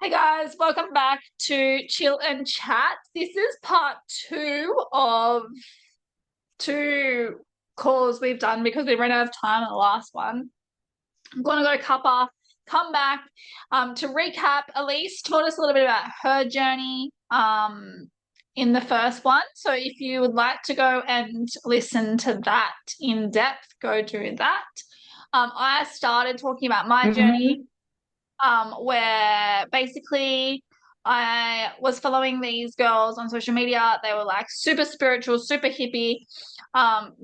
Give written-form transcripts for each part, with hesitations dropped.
Hey guys, welcome back to Chill and Chat. This is part two of two calls we've done because we ran out of time on the last one. I'm going to go cuppa, come back to recap. Elise told us a little bit about her journey in the first one. So if you would like to go and listen to that in depth, go do that. I started talking about my journey Hmm. where basically I was following these girls on social media. They were like super spiritual, super hippie,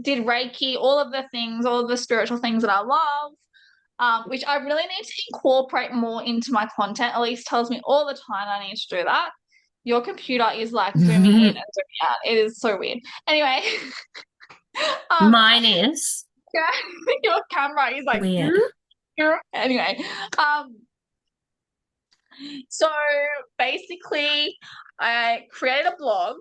did Reiki, all of the things, all of the spiritual things that I love, which I really need to incorporate more into my content. Elise tells me all the time I need to do that. Your computer is like zooming in and zooming out. It is so weird. Anyway, um, Mine is yeah, your camera is like, weird. anyway, um, so basically, I created a blog.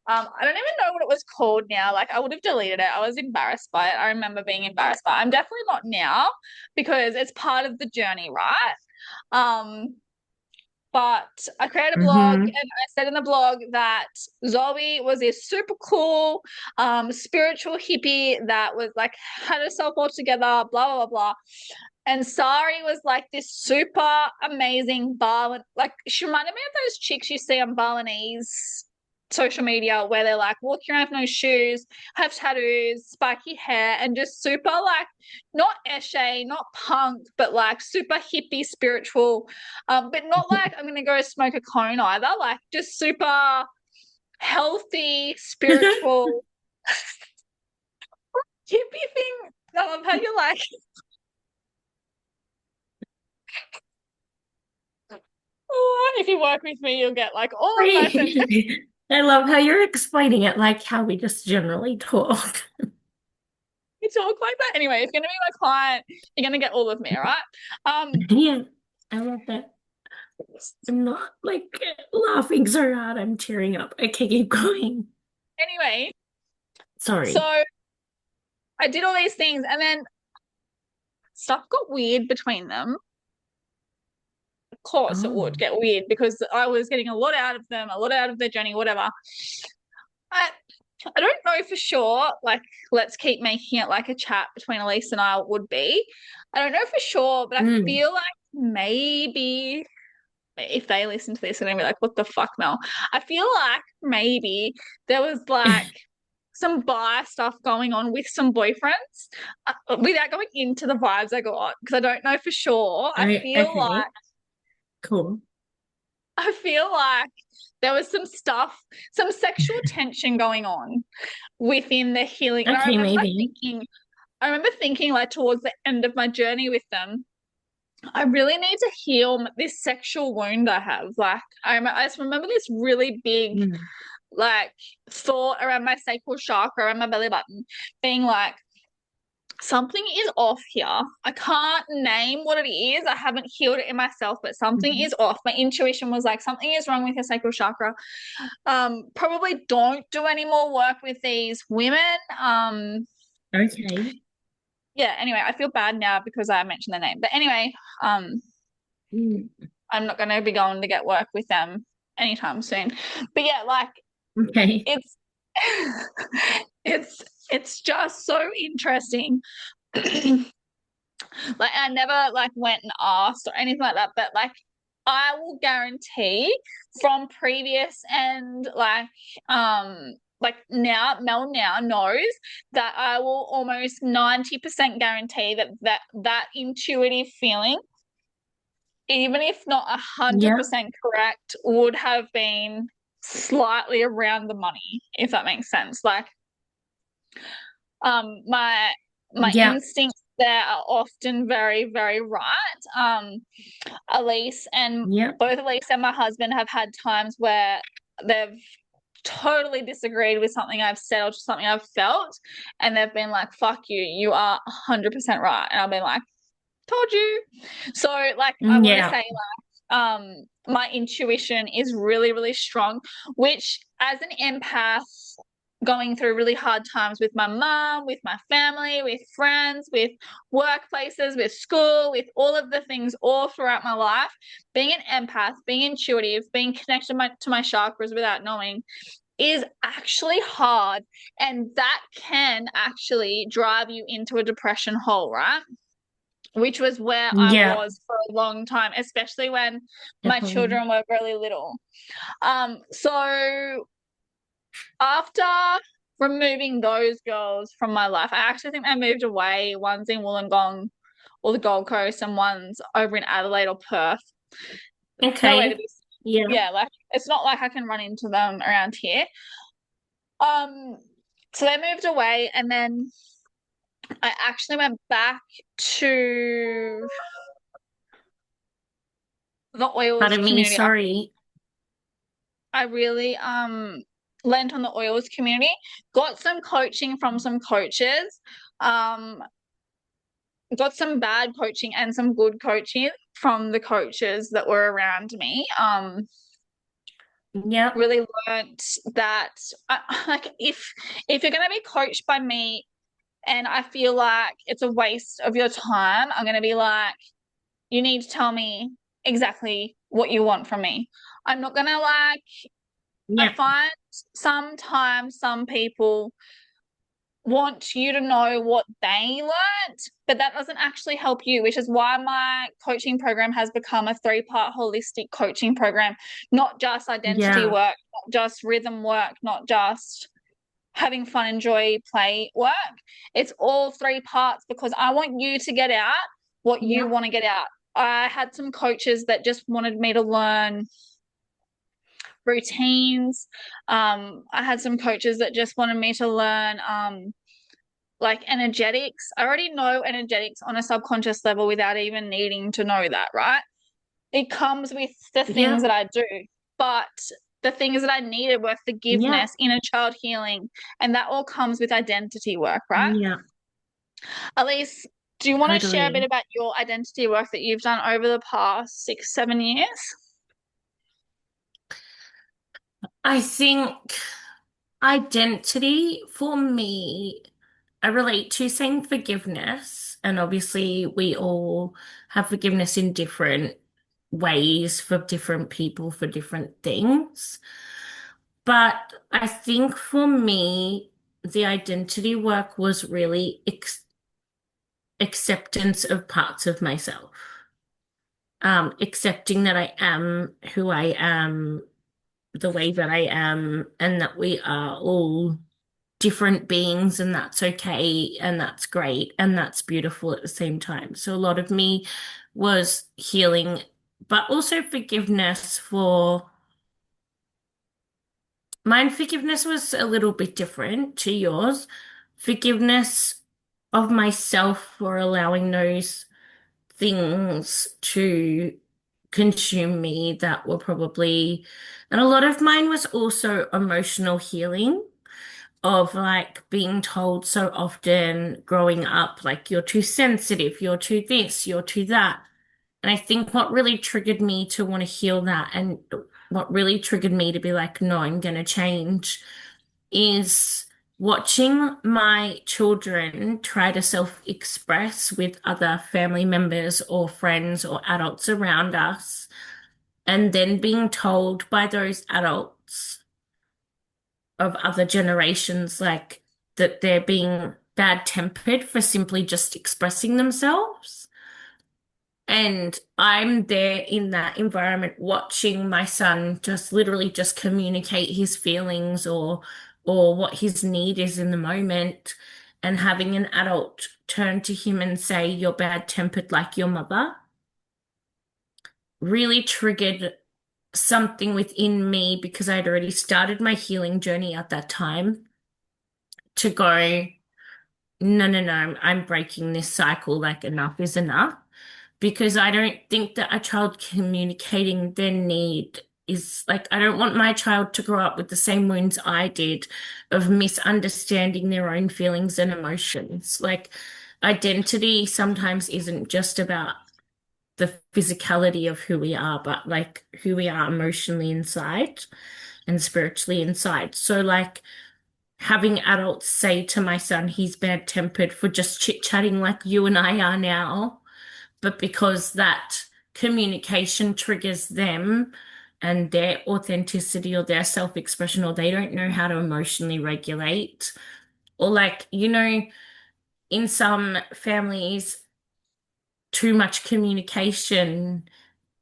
I don't even know what it was called now. Like, I would have deleted it. I was embarrassed by it. I remember being embarrassed by it. I'm definitely not now because it's part of the journey, right? Um, but I created a blog and Hmm. I said in the blog that Zoe was this super cool, spiritual hippie that was like had herself all together, blah, blah, blah, blah. And Sari was like this super amazing like she reminded me of those chicks you see on Balinese social media where they're like walking around with no shoes, have tattoos, spiky hair, and just super like not eshe, not punk, but like super hippie spiritual. But not like I'm gonna go smoke a cone either, like just super healthy, spiritual hippie thing. I love how you're like, oh, if you work with me, you'll get like all of my sentences. I love how you're explaining it like how we just generally talk. You talk like that. Anyway, if you're gonna be my client, you're gonna get all of me, all right? Um, Yeah, I love that. I'm not like laughing so hard, I'm tearing up. Okay, keep going. anyway, so Sorry. I did all these things and then stuff got weird between them. Of course it Oh, would get weird because I was getting a lot out of them, a lot out of their journey, whatever. I I don't know for sure, like let's keep making it like a chat between Elise and I would be. I don't know for sure, but I mm. feel like maybe if they listen to this, they're gonna be like, "What the fuck, Mel?" I feel like maybe there was like some bi stuff going on with some boyfriends, without going into the vibes I got because I don't know for sure. Okay, cool. I feel like there was some stuff, some sexual tension going on within the healing, and Okay, maybe. I remember thinking like towards the end of my journey with them. I really need to heal this sexual wound I have. Like, I just remember this really big, Mm. like, thought around my sacral chakra, around my belly button, being like, something is off here. I can't name what it is. I haven't healed it in myself, but something Mhm. is off. My intuition was like, something is wrong with your sacral chakra. Probably don't do any more work with these women. Okay. Yeah, anyway, I feel bad now because I mentioned their name. But anyway, um, Mm. I'm not going to be going to get work with them anytime soon. But yeah, like Okay. it's it's it's just so interesting. Like I never like went and asked or anything like that, but I will guarantee from previous and like now Mel now knows that I will almost 90% guarantee that intuitive feeling, even if not a hundred Yeah. percent correct, would have been slightly around the money, if that makes sense. Like, my Yeah. instincts there are often very, very right. Elise and Yeah. both Elise and my husband have had times where they've totally disagreed with something I've said or just something I've felt, and they've been like, "Fuck you, you are 100% right," and I've been like, "Told you." So, like, I want to Yeah. say my intuition is really, really strong, which as an empath, going through really hard times with my mum, with my family, with friends, with workplaces, with school, with all of the things all throughout my life. Being an empath, being intuitive, being connected to my chakras without knowing is actually hard. And that can actually drive you into a depression hole, right? Which was where I Yeah, was for a long time, especially when my definitely. children were really little. So after removing those girls from my life, I actually think they moved away. One's in Wollongong or the Gold Coast, and one's over in Adelaide or Perth. Nowhere to Okay. be. Yeah. Yeah, like it's not like I can run into them around here. Um, so they moved away, and then I actually went back to the oils Pardon me, community. sorry. I really lent on the oils community, got some coaching from some coaches, um, got some bad coaching and some good coaching from the coaches that were around me. Yep. Really learnt that like if you're gonna be coached by me and I feel like it's a waste of your time, I'm gonna be like, you need to tell me exactly what you want from me. I'm not gonna like I Yep. find sometimes some people want you to know what they learnt, but that doesn't actually help you, which is why my coaching program has become a three-part holistic coaching program, not just identity Yeah. work, not just rhythm work, not just having fun, enjoy, play work. It's all three parts because I want you to get out what you Yep. want to get out. I had some coaches that just wanted me to learn routines. I had some coaches that just wanted me to learn like energetics. I already know energetics on a subconscious level without even needing to know that, right? It comes with the things Yep. that I do, but the things that I needed were Yep. forgiveness, inner child healing, and that all comes with identity work, right? Yep. Elise, do you want to share a bit Totally. about your identity work that you've done over the past 6, 7 years? I think identity for me, I relate to saying forgiveness, and obviously we all have forgiveness in different ways for different people for different things. But I think for me, the identity work was really acceptance of parts of myself. Accepting that I am who I am, the way that I am, and that we are all different beings, and that's okay, and that's great, and that's beautiful at the same time. So a lot of me was healing, but also forgiveness for mine. Forgiveness was a little bit different to yours. Forgiveness of myself for allowing those things to consume me that were probably, and a lot of mine was also emotional healing of like being told so often growing up, like you're too sensitive, you're too this, you're too that. And I think what really triggered me to want to heal that and what really triggered me to be like, no, I'm going to change is watching my children try to self-express with other family members or friends or adults around us, and then being told by those adults of other generations, like that they're being bad-tempered for simply just expressing themselves. And I'm there in that environment watching my son just literally just communicate his feelings or what his need is in the moment, and having an adult turn to him and say, "You're bad-tempered like your mother," really triggered something within me because I'd already started my healing journey at that time to go, no, no, no, I'm breaking this cycle. Like, enough is enough. Because I don't think that a child communicating their need is like, I don't want my child to grow up with the same wounds I did of misunderstanding their own feelings and emotions. Like, identity sometimes isn't just about the physicality of who we are, but like who we are emotionally inside and spiritually inside. So, like, having adults say to my son he's bad-tempered for just chit-chatting like you and I are now, but because that communication triggers them and their authenticity or their self-expression, or they don't know how to emotionally regulate. Or like, in some families, too much communication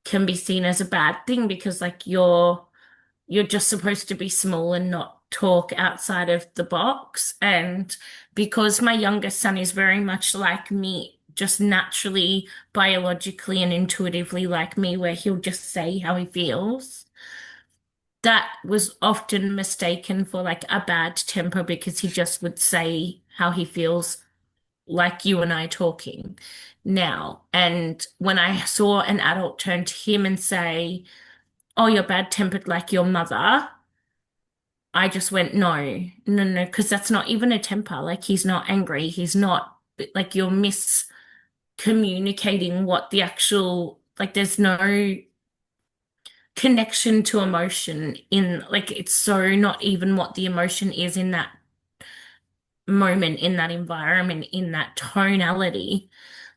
can be seen as a bad thing because like you're just supposed to be small and not talk outside of the box. And because my youngest son is very much like me, just naturally, biologically, and intuitively like me, where he'll just say how he feels, that was often mistaken for like a bad temper because he just would say how he feels like you and I talking now. And when I saw an adult turn to him and say, "Oh, you're bad-tempered like your mother," I just went, no, no, no, because that's not even a temper. Like he's not angry. He's not like you're miscommunicating what the actual, like there's no connection to emotion in, like it's so not even what the emotion is in that moment, in that environment, in that tonality.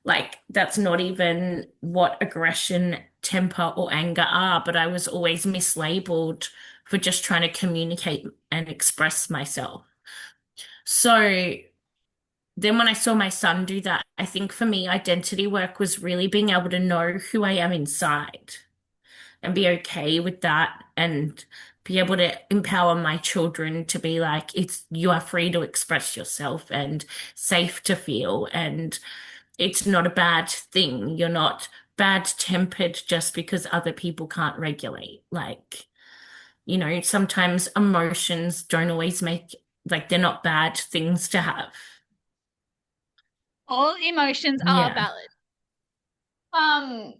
Like that's not even what aggression, temper, or anger are, but I was always mislabeled for just trying to communicate and express myself. So then when I saw my son do that, I think for me, identity work was really being able to know who I am inside and be okay with that and be able to empower my children to be like, you are free to express yourself and safe to feel. And it's not a bad thing. You're not bad-tempered just because other people can't regulate. Like, sometimes emotions don't always like, they're not bad things to have. All emotions are Yeah. valid. Um,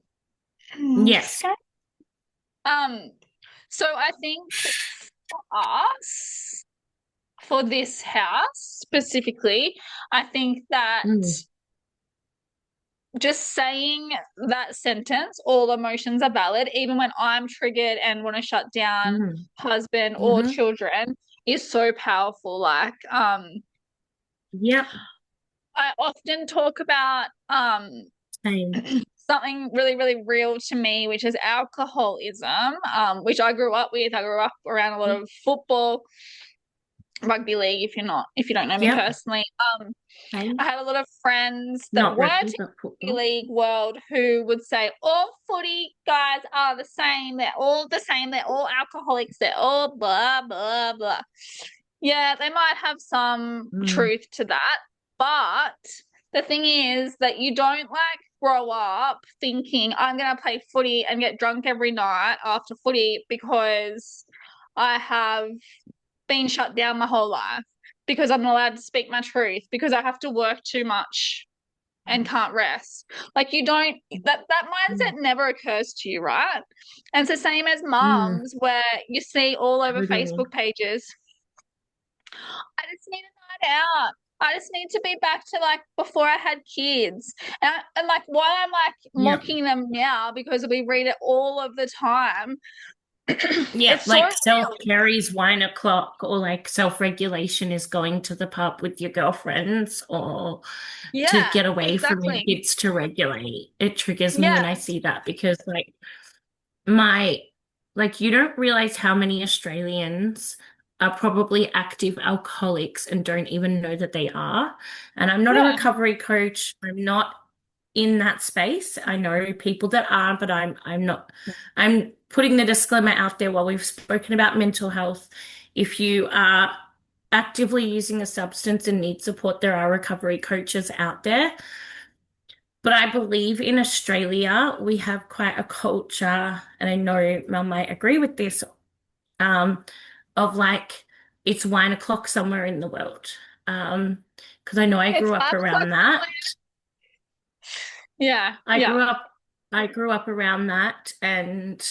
Yes. um, so I think for us, for this house specifically, I think that Mm, just saying that sentence, all emotions are valid, even when I'm triggered and want to shut down mm, husband or mm-hmm. children, is so powerful. Like, Yep. I often talk about Same. something really, really real to me, which is alcoholism, which I grew up with. I grew up around a lot of football, rugby league, if you don't know me Yep. personally. I Same. had a lot of friends that Not weren't rugby, in but the rugby football. league world who would say all footy guys are the same. They're all the same. They're all alcoholics. They're all blah blah blah. Yeah, they might have some Mm, truth to that, but the thing is that you don't like grow up thinking I'm gonna play footy and get drunk every night after footy because I have been shut down my whole life, because I'm not allowed to speak my truth, because I have to work too much and can't rest. Like you don't, that mindset mm, never occurs to you, right? And it's the same as mm, mums where you see all over totally. Facebook pages, I just need a night out. I just need to be back to like before I had kids. And like while I'm like Yep. mocking them now because we read it all of the time, Yeah, it's so like real. self-care is wine o'clock, or like self-regulation is going to the pub with your girlfriends, or to Yeah, get away from your exactly. kids to regulate. It triggers me when Yeah. I see that because my you don't realize how many Australians are probably active alcoholics and don't even know that they are. And I'm not a Yeah. recovery coach. I'm not in that space. I know people that are, but I'm not. I'm putting the disclaimer out there while we've spoken about mental health. If you are actively using a substance and need support, there are recovery coaches out there. But I believe in Australia, we have quite a culture, and I know Mel might agree with this, um, of like it's 1 o'clock somewhere in the world. Um, because I know I It's grew up 5 o'clock. around that. Yeah. I Yeah. grew up, I grew up around that, and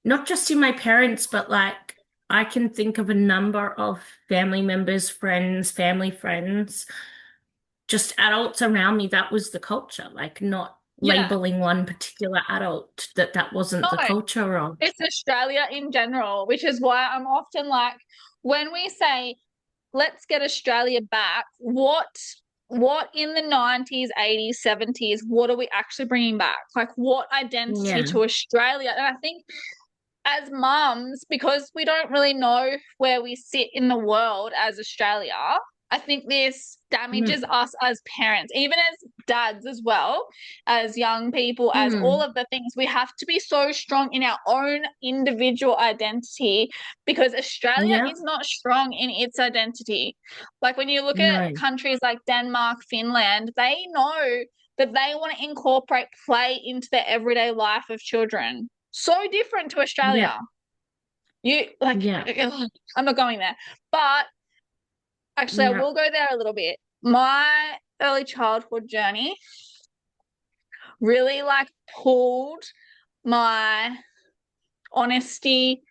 not just in my parents, but like I can think of a number of family members, friends, family friends, just adults around me. That was the culture, like not Yeah. labeling one particular adult that wasn't No, the culture of. it's Australia in general, which is why I'm often like, when we say let's get Australia back. What in the 90s, 80s, 70s, what are we actually bringing back? Like what identity Yeah. to Australia? And I think as mums, because we don't really know where we sit in the world as Australia, I think this damages Mm. us as parents, even as dads as well, as young people, as all Mm. of the things. We have to be so strong in our own individual identity because Australia Yeah. is not strong in its identity. Like when you look at No. countries like Denmark, Finland, they know that they want to incorporate play into their everyday life of children. So different to Yeah. Australia. You like, Yeah. I'm not going there, but actually, I Yeah. will go there a little bit. My early childhood journey really like pulled my honesty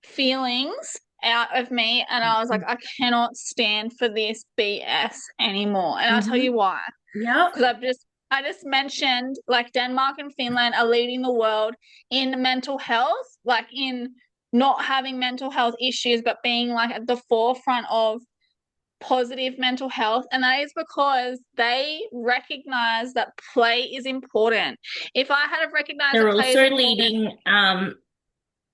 feelings out of me, and I was like, I cannot stand for this BS anymore. And I'll tell Mm-hmm. you why. Yeah. Because I just mentioned like Denmark and Finland are leading the world in mental health, like in not having mental health issues, but being like at the forefront of positive mental health. And that is because they recognize that play is important. If I had have recognized They're that play is also important,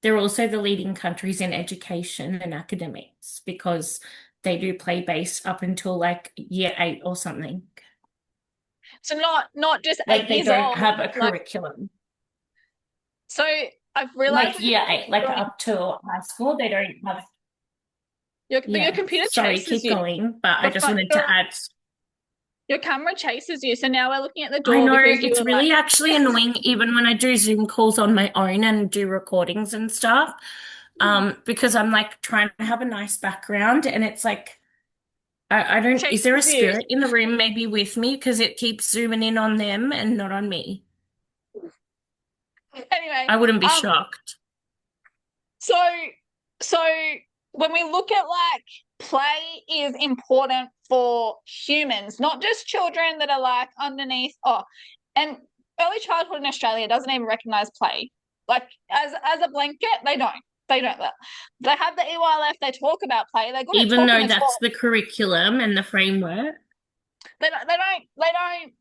they're also the leading countries in education and academics because they do play base up until like year 8 or something. so not just eight Like they years don't old, have a like curriculum. so I've realized Like that year 8, like up to high school, they don't have. your Yeah. computer Sorry, chases keep you. going, but I Your, just phone, wanted to add. your camera chases you. So now we're looking at the I door know because you it's were like, really actually annoying even when I do Zoom calls on my own and do recordings and stuff. Because I'm like trying to have a nice background and it's like I don't, is there a chases you. spirit in the room maybe with me? Because it keeps zooming in on them and not on me. Anyway, I wouldn't be shocked. so so when we look at like play is important for humans, not just children that are like underneath. Oh, and early childhood in Australia doesn't even recognize play. Like as a blanket, they don't. They don't. They have the EYLF. They talk about play. They're good at Even talking though the that's talk. the curriculum and the framework. They don't. They don't. They don't.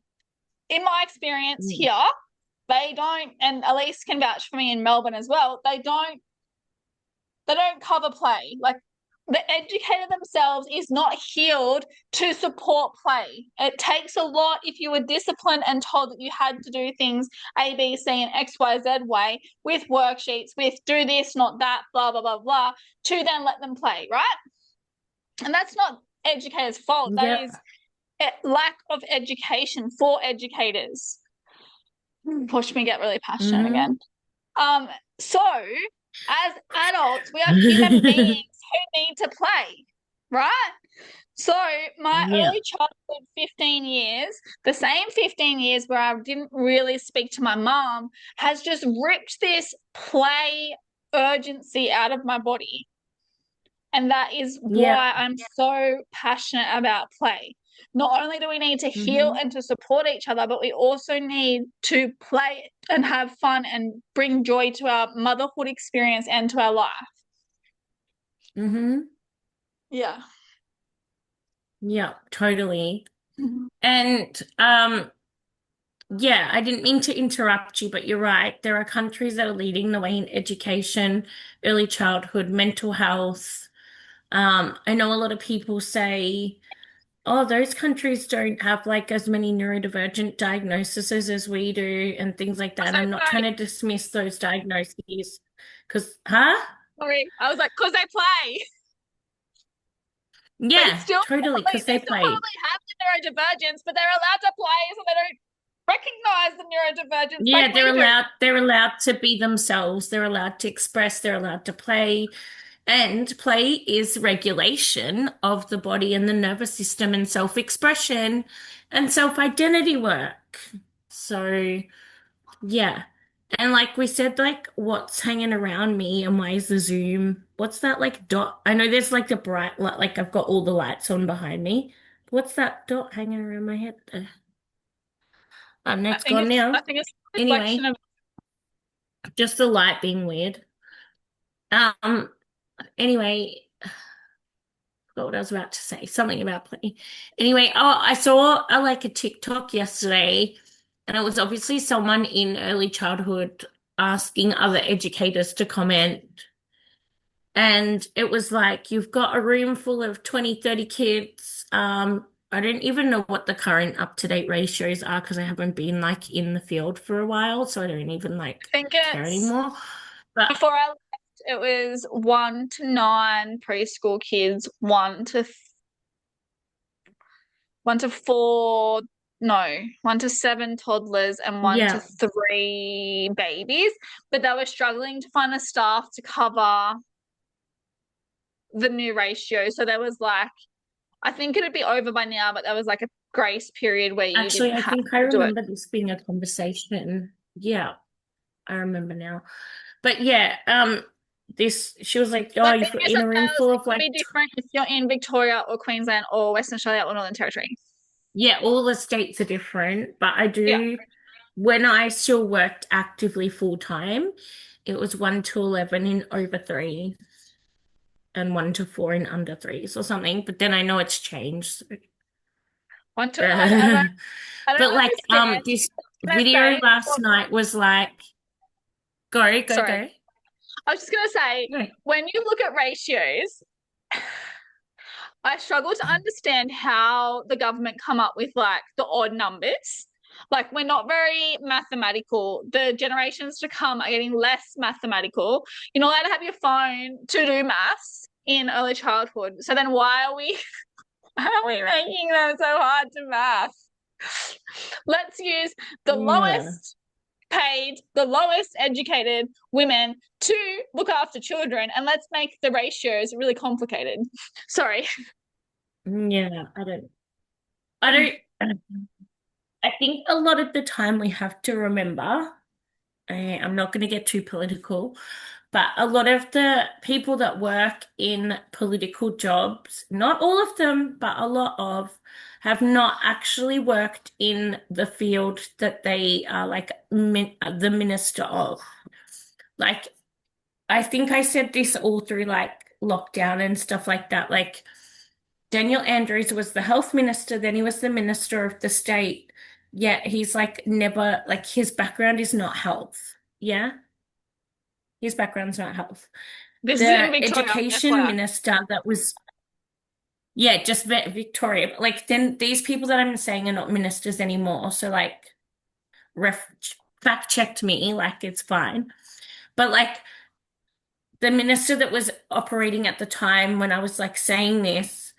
In my experience Mm. here, they don't. And Elise can vouch for me in Melbourne as well. They don't cover play. Like the educator themselves is not healed to support play. It takes a lot if you were disciplined and told that you had to do things A, B, C, and X, Y, Z way with worksheets, with do this, not that, blah, blah, blah, blah, to then let them play, right? And that's not educators' fault. That Yeah. is a lack of education for educators. Push me get really passionate Hmm. again. So as adults, we are human beings who need to play, right? So my Yeah. early childhood 15 years, the same 15 years where I didn't really speak to my mom, has just ripped this play urgency out of my body. And that is Yeah. why I'm so passionate about play. Not only do we need to heal Hmm. and to support each other, but we also need to play and have fun and bring joy to our motherhood experience and to our life. Hmm. Yeah. Yeah, totally. Mhm. And yeah, I didn't mean to interrupt you, but you're right. There are countries that are leading the way in education, early childhood, mental health. I know a lot of people say, oh, those countries don't have like as many neurodivergent diagnoses as we do and things like that. Because And they I'm not trying play. to dismiss those diagnoses because, huh? Sorry. I was like, because they play. They Yeah, still totally, probably because they they still play. probably have the neurodivergence, but they're allowed to play, so they don't recognize the neurodivergence like Yeah, we do. they're allowed to be themselves. They're allowed to express, they're allowed to play. And play is regulation of the body and the nervous system and self-expression and self-identity work. So, yeah. And like we said, like what's hanging around me and why is the Zoom? What's that like dot? I know there's like a bright light, like I've got all the lights on behind me. What's that dot hanging around my head? And I it's think gone it's I now. think it's a reflection Anyway, of just the light being weird. Um, anyway, what I was about to say, something about play. Anyway, oh, I saw like a TikTok yesterday, and it was obviously someone in early childhood asking other educators to comment. And it was like, you've got a room full of 20, 30 kids. I don't even know what the current up-to-date ratios are because I haven't been like in the field for a while, so I don't even like I think care it's anymore. But before I left, it was 1 to 9 preschool kids, 1 to 4, no, 1 to 7 toddlers, and one to yeah, three babies. But they were struggling to find the staff to cover the new ratio. So there was like, I think it'd be over by now, but there was like a grace period where you actually, didn't I have think I to do it. remember this being a conversation. Yeah, I remember now. But yeah, this she was like, oh, Like you've in got New in South a room Wales, full it of can like be different if you're in Victoria or Queensland or Western Australia or Northern Territory. yeah, all the states are different, but I Yeah. do when I still worked actively full time, it was 1 to 11 in over three and 1 to 4 in under threes or something. But then I know it's changed. Want to, But I don't like understand. this Can I say, video last night was like go, go, sorry, go. I was just going to say, No. when you look at ratios, I struggle to understand how the government come up with like the odd numbers. Like we're not very mathematical. The generations to come are getting less mathematical. You're not allowed to have your phone to do maths in early childhood. So then why are we why are we making them so hard to math? Let's use the Yeah. lowest paid, the lowest educated women to look after children, and let's make the ratios really complicated. Sorry. Yeah, I don't I think a lot of the time we have to remember, I'm not going to get too political, but a lot of the people that work in political jobs, not all of them, but a lot of, have not actually worked in the field that they are like the minister of. Like, I think I said this all through like lockdown and stuff like that. Like, Daniel Andrews was the health minister, then he was the minister of the state. Yet he's like never, like his background is not health. Yeah, his background's not health. This is in The Victoria, education FYI. minister that was, yeah, just Victoria. But like then these people that I'm saying are not ministers anymore. So like ref fact checked me, like it's fine. But like the minister that was operating at the time when I was like saying this,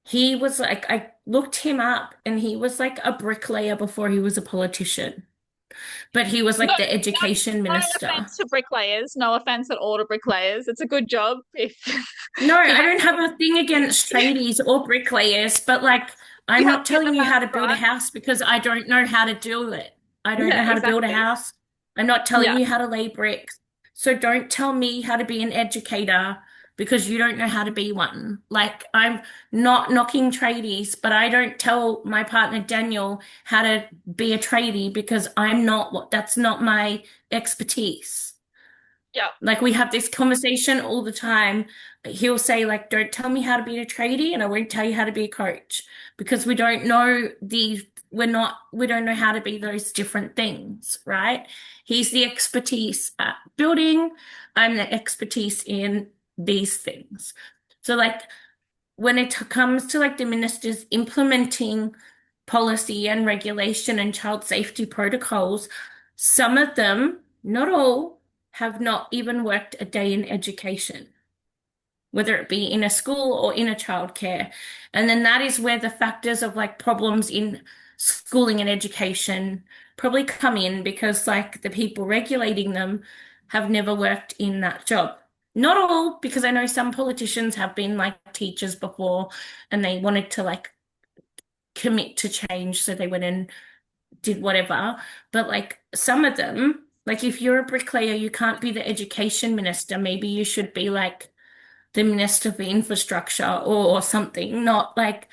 he was like, I looked him up and he was like a bricklayer before he was a politician, but he was No, like the education no minister. offense to bricklayers. No offense at all to bricklayers. It's a good job if No, you I have don't have a thing against tradies or bricklayers, but like, I'm you have not to get the telling you how facts to build a right. house because I don't know how to do it. I don't know Yeah, how to build a exactly. house. I'm not telling Yeah, you how to lay bricks. So don't tell me how to be an educator because you don't know how to be one. Like, I'm not knocking tradies, but I don't tell my partner Daniel how to be a tradie because I'm not what that's not my expertise. yeah, Like we have this conversation all the time. He'll say, like, don't tell me how to be a tradie, and I won't tell you how to be a coach because we don't know we don't know how to be those different things, right? He's the expertise at building, I'm the expertise in these things. So like when it comes to like the ministers implementing policy and regulation and child safety protocols, some of them, not all, have not even worked a day in education, whether it be in a school or in a childcare. And then that is where the factors of like problems in schooling and education probably come in because like the people regulating them have never worked in that job. Not all, because I know some politicians have been like teachers before and they wanted to like commit to change, so they went and did whatever. But like some of them, like if you're a bricklayer, you can't be the education minister. Maybe you should be like the minister for infrastructure or something, not like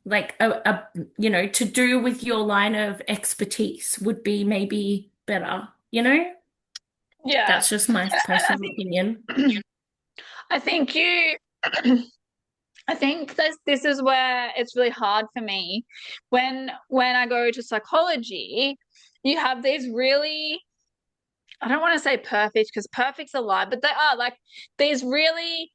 to do with your line of expertise would be maybe better, you know? yeah. That's just my I personal opinion. I think you I think this is where it's really hard for me. When I go to psychology, you have these really, I don't want to say perfect because perfect's a lie, but they are like these really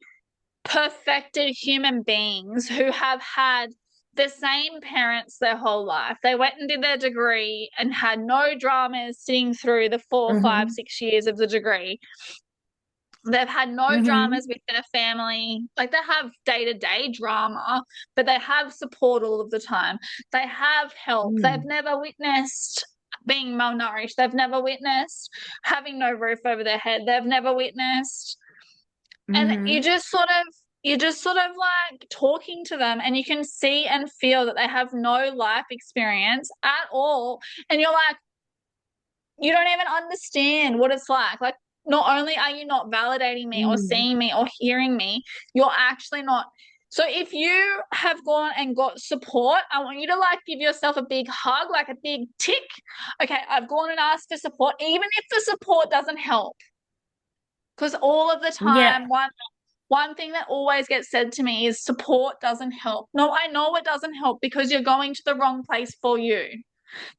perfected human beings who have had the same parents their whole life. They went and did their degree and had no dramas sitting through the 4, 5, 6 years of the degree. They've had no Hmm. dramas with their family. Like they have day-to-day drama, but they have support all of the time. They have help. They've Mm. never witnessed being malnourished. They've never witnessed having no roof over their head. They've never witnessed, and Hmm. you're just sort of like talking to them and you can see and feel that they have no life experience at all. And you're like, you don't even understand what it's like. Like, not only are you not validating me or Mm. seeing me or hearing me, you're actually not. So if you have gone and got support, I want you to like give yourself a big hug, like a big tick. Okay, I've gone and asked for support, even if the support doesn't help. Because all of the Yeah, time, one thing that always gets said to me is support doesn't help. No, I know it doesn't help because you're going to the wrong place for you.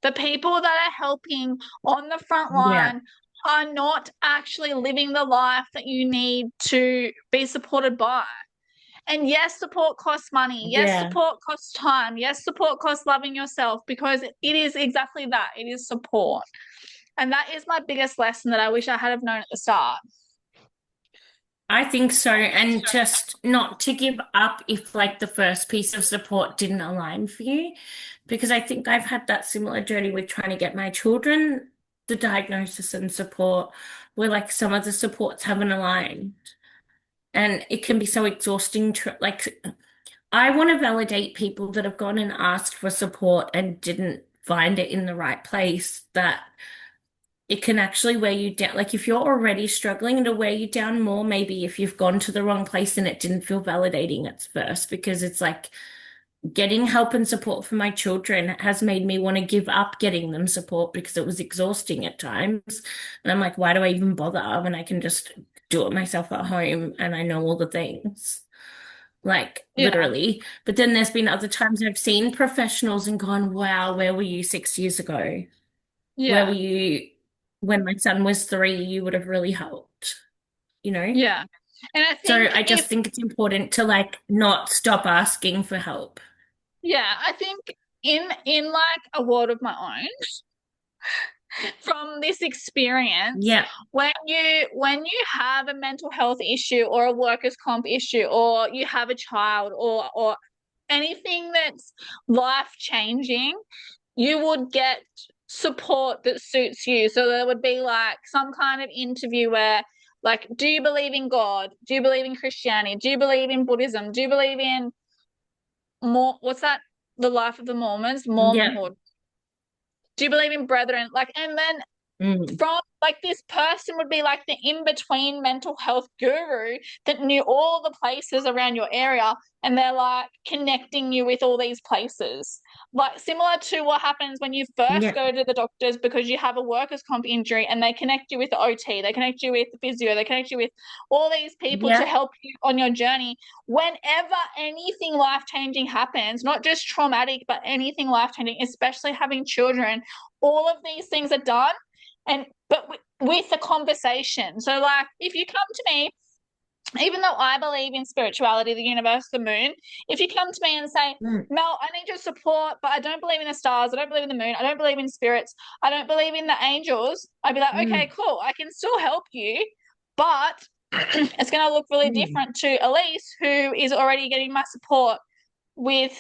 The people that are helping on the front yeah, line are not actually living the life that you need to be supported by. And yes, support costs money. Yes, yeah. support costs time. Yes, support costs loving yourself because it is exactly that. It is support. And that is my biggest lesson that I wish I had have known at the start. I think so. And just not to give up if like the first piece of support didn't align for you. Because I think I've had that similar journey with trying to get my children the diagnosis and support where like some of the supports haven't aligned. And it can be so exhausting to like I want to validate people that have gone and asked for support and didn't find it in the right place that it can actually wear you down. Like if you're already struggling, it'll wear you down more, maybe if you've gone to the wrong place and it didn't feel validating at first, because it's like getting help and support for my children has made me want to give up getting them support because it was exhausting at times. And I'm like, why do I even bother when I can just do it myself at home and I know all the things? Like Yeah, literally. But then there's been other times I've seen professionals and gone, wow, where were you 6 years ago? Where were yeah, you when my son was 3? You would have really helped, you know? yeah. And I So think I just think it's important to like not stop asking for help. I think in like a world of my own, from this experience, Yeah, when you have a mental health issue or a workers' comp issue or you have a child or anything that's life changing, you would get support that suits you. So there would be like some kind of interview where like, do you believe in God? Do you believe in Christianity? Do you believe in Buddhism? Do you believe in more what's that? The life of the Mormons, yeah, Mormonhood. Do you believe in brethren? Like, and then mm, from like this person would be like the in-between mental health guru that knew all the places around your area, and they're like connecting you with all these places, like similar to what happens when you first yeah, go to the doctors because you have a workers comp injury and they connect you with the OT, they connect you with the physio, they connect you with all these people to yeah, help you on your journey whenever anything life-changing happens, not just traumatic but anything life-changing, especially having children. All of these things are done, and but with the conversation. So like if you come to me, even though I believe in spirituality, the universe, the moon, if you come to me and say, mm, Mel, I need your support, but I don't believe in the stars, I don't believe in the moon, I don't believe in spirits, I don't believe in the angels, I'd be like, okay, mm, cool, I can still help you, but it's going to look really mm, different to Elise, who is already getting my support with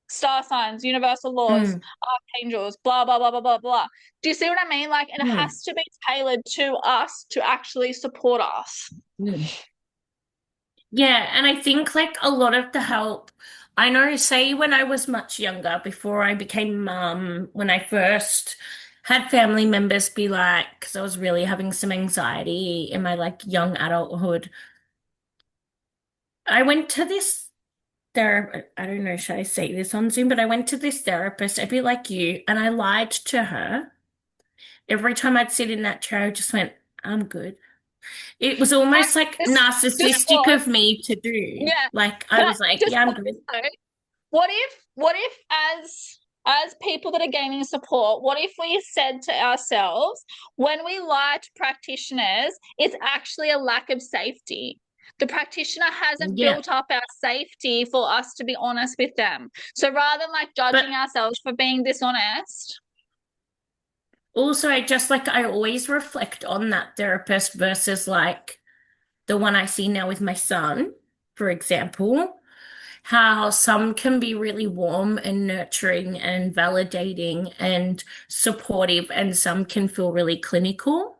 star signs, universal laws, mm, archangels, blah, blah, blah, blah, blah, blah. Do you see what I mean? Like, and it mm, has to be tailored to us to actually support us. mm. Yeah, and I think like a lot of the help, I know, say when I was much younger, before I became mum, when I first had family members be like, because I was really having some anxiety in my like young adulthood, I went to this therapist. I don't know, should I say this on Zoom? But I went to this therapist, a bit like you, and I lied to her. Every time I'd sit in that chair, I just went, I'm good. It was I almost like just narcissistic thought, of me to do. yeah. Like I Can I was like, just yeah, I'm put this good. though? What if as people that are gaining support, what if we said to ourselves, when we lie to practitioners, it's actually a lack of safety. The practitioner hasn't Yeah. built up our safety for us to be honest with them. So rather than like But judging ourselves for being dishonest, also I just like I always reflect on that therapist versus like the one I see now with my son, for example, how some can be really warm and nurturing and validating and supportive, and some can feel really clinical.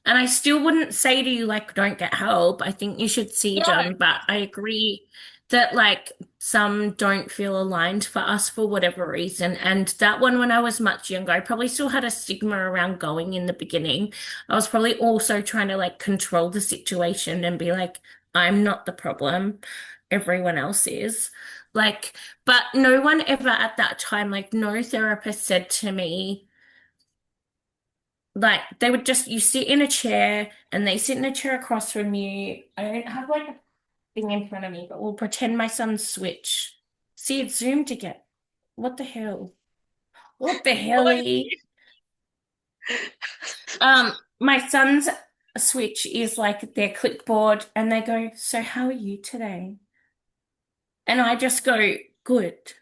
And I still wouldn't say to you, like, don't get help. I think you should see no. them. But I agree that, like, some don't feel aligned for us for whatever reason. And that one, when I was much younger, I probably still had a stigma around going in the beginning. I was probably also trying to, like, control the situation and be like, I'm not the problem. Everyone else is. Like, but no one ever at that time, like, no therapist said to me, like they would just you sit in a chair and they sit in a chair across from you. I don't have like a thing in front of me, but we'll pretend my son's Switch. See, it's zoomed again. What the hell? What the hell? My son's Switch is like their clipboard, and they go, "So how are you today?" And I just go, "Good."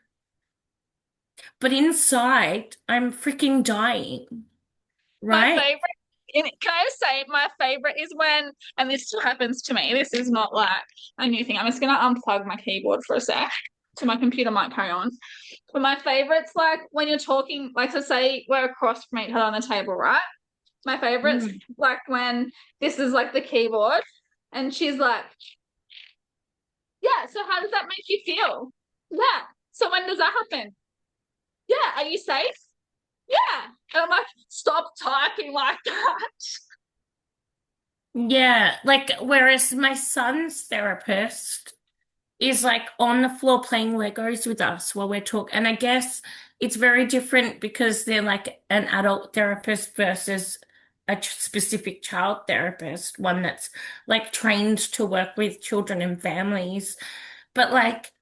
But inside, I'm freaking dying, My right? favorite, can I say my favorite is when, and this still happens to me, this is not like a new thing. I'm just going to unplug my keyboard for a sec so my computer might carry on. But my favorite's like when you're talking, like, so say we're across from each other on the table, right? My favorite's Mm. like when this is like the keyboard and she's like, yeah, so how does that make you feel? Yeah. So when does that happen? Yeah. Are you safe? Yeah. And I'm like, stop typing like that. Yeah, like whereas my son's therapist is like on the floor playing Legos with us while we're talking. And I guess it's very different because they're like an adult therapist versus a specific child therapist, one that's like trained to work with children and families. But like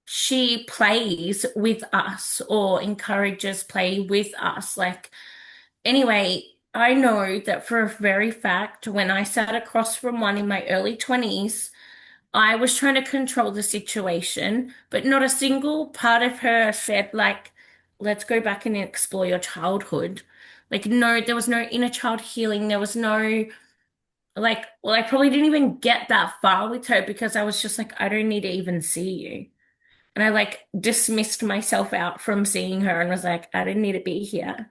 she plays with us or encourages play with us. Like, anyway, I know that for a very fact, when I sat across from one in my early 20s, I was trying to control the situation, but not a single part of her said, like, let's go back and explore your childhood. Like, no, there was no inner child healing. There was no, like, well, I probably didn't even get that far with her because I was just like, I don't need to even see you. And I like dismissed myself out from seeing her and was like, I didn't need to be here.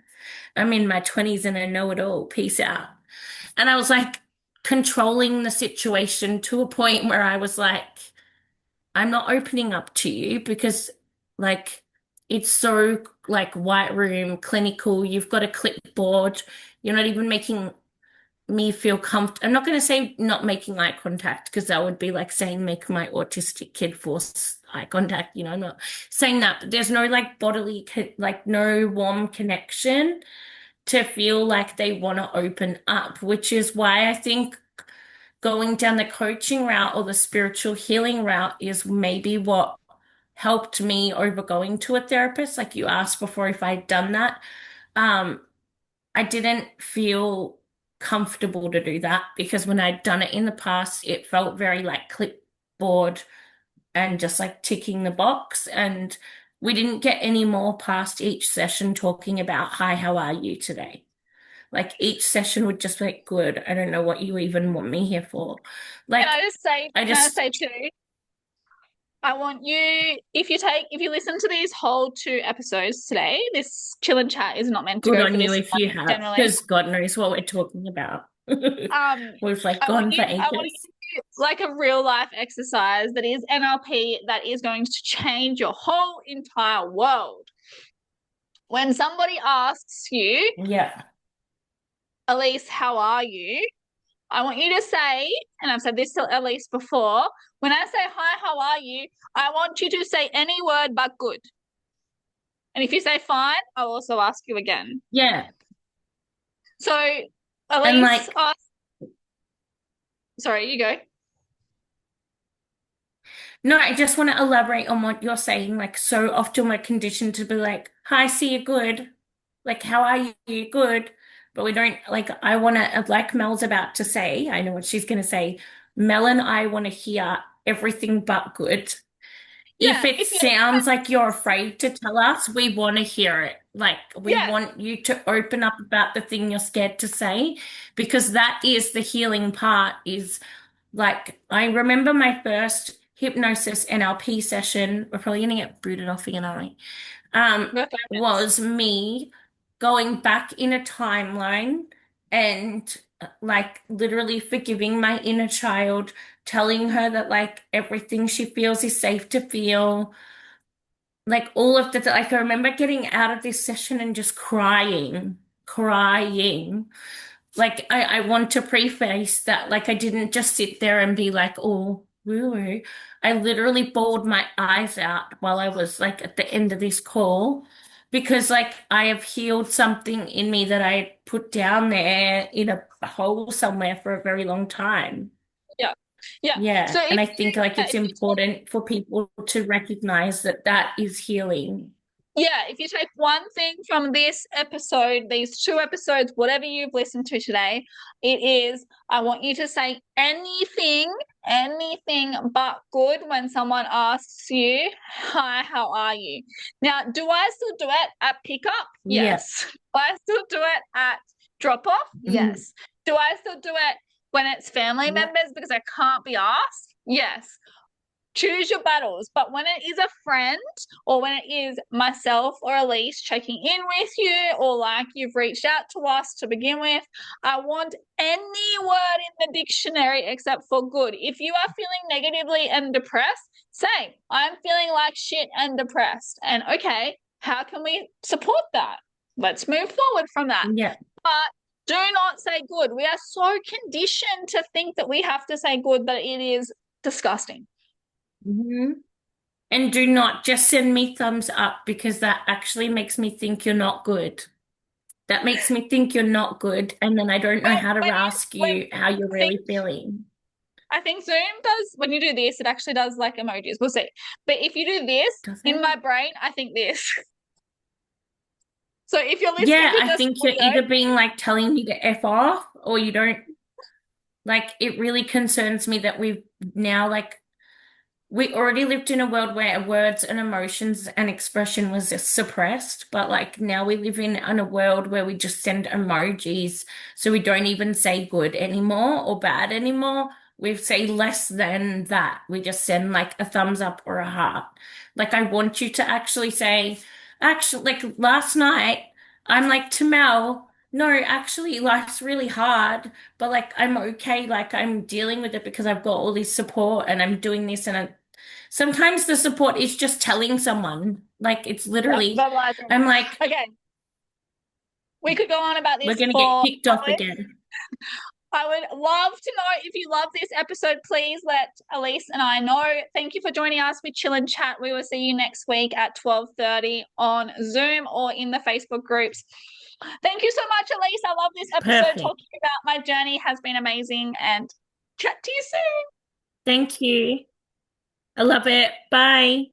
I'm in my 20s and I know it all. Peace out. And I was like controlling the situation to a point where I was like, I'm not opening up to you because like it's so like white room clinical. You've got a clipboard. You're not even making me feel comfortable. I'm not going to say not making eye contact because that would be like saying make my autistic kid force eye contact. I'm not saying that, but there's no like bodily, like no warm connection to feel like they want to open up, which is why I think going down the coaching route or the spiritual healing route is maybe what helped me over going to a therapist. Like you asked before if I'd done that. Um, I didn't feel comfortable to do that because when I'd done it in the past, it felt very like clipboard and just like ticking the box. And we didn't get any more past each session talking about, hi, how are you today? Like each session would just be like, good. I don't know what you even want me here for. Can Like, I just say, I can I just, say too, I want you, if you listen to these whole 2 episodes today, this chill and chat is not meant to good go for on you this if long, you have, generally. because God knows what we're talking about. Um, We've like gone for I want ages. you to do like a real life exercise that is NLP that is going to change your whole entire world. When somebody asks you, Yeah. Elise, how are you? I want you to say, and I've said this to Elise before, when I say hi, how are you? I want you to say any word but good. And if you say fine, I'll also ask you again. Yeah. So And Elise like, asked, Sorry, you go. No, I just want to elaborate on what you're saying. Like, so often we're conditioned to be like, "Hi, see you good." Like, how are you? Good. But we don't, like, I want to, like Mel's about to say, I know what she's going to say. Mel and I want to hear everything but good. If Yeah, it if you sounds like you're afraid to tell us, we want to hear it. Like, we yeah, want you to open up about the thing you're scared to say, because that is the healing part, is like, I remember my first hypnosis NLP session. We're probably going to get booted off again, aren't we? go for it. Was me going back in a timeline and like literally forgiving my inner child, telling her that like everything she feels is safe to feel. Like all of the, like I remember getting out of this session and just crying, crying. Like I want to preface that like I didn't just sit there and be like, oh, woo-woo. I literally bawled my eyes out while I was like at the end of this call, because like I have healed something in me that I had put down there in a hole somewhere for a very long time. Yeah, yeah. So Yeah, if and I you think like yeah, it's if you take important for people to recognize that that is healing. yeah, if you take one thing from this episode, these two episodes, whatever you've listened to today, it is I want you to say anything but good when someone asks you, "Hi, how are you?" Now, do I still do it at pickup? Yeah. Yes. Do I still do it at drop off? Mhm. Yes. Do I still do it when it's family Yeah. members because I can't be asked? Yes. Choose your battles. But when it is a friend or when it is myself or Elise checking in with you, or like you've reached out to us to begin with, I want any word in the dictionary except for good. If you are feeling negatively and depressed, say, I'm feeling like shit and depressed. And okay, how can we support that? Let's move forward from that. Yeah. But do not say good. We are so conditioned to think that we have to say good that it is disgusting. Mhm. And do not just send me thumbs up, because that actually makes me think you're not good. That makes me think you're not good. And then I don't know how to When you ask when you how you're I think really feeling. I think Zoom does when you do this, it actually does like emojis. We'll see. But if you do this Does in it? my brain, I think this. So if you're listening Yeah, to I just think you're audio, either being like telling me to F off, or you don't, like, it really concerns me that we've now like we already lived in a world where words and emotions and expression was just suppressed, but like now we live in a world where we just send emojis, so we don't even say good anymore or bad anymore. We say less than that. We just send like a thumbs up or a heart. Like I want you to actually say, actually, like last night, I'm like to Mel, no, actually, life's really hard, but like I'm okay. Like I'm dealing with it because I've got all this support and I'm doing this, and sometimes the support is just telling someone. Like it's yeah, literally, verbalizing. I'm like, Okay, we could go on about we're this gonna get for kicked off hours. again. I would love to know if you love this episode. Please let Elise and I know. Thank you for joining us with Chill and Chat. We will see you next week at 12:30 on Zoom or in the Facebook groups. Thank you so much, Elise. I love this episode. Perfect. Talking about my journey has been amazing, and chat to you soon. Thank you. I love it. Bye.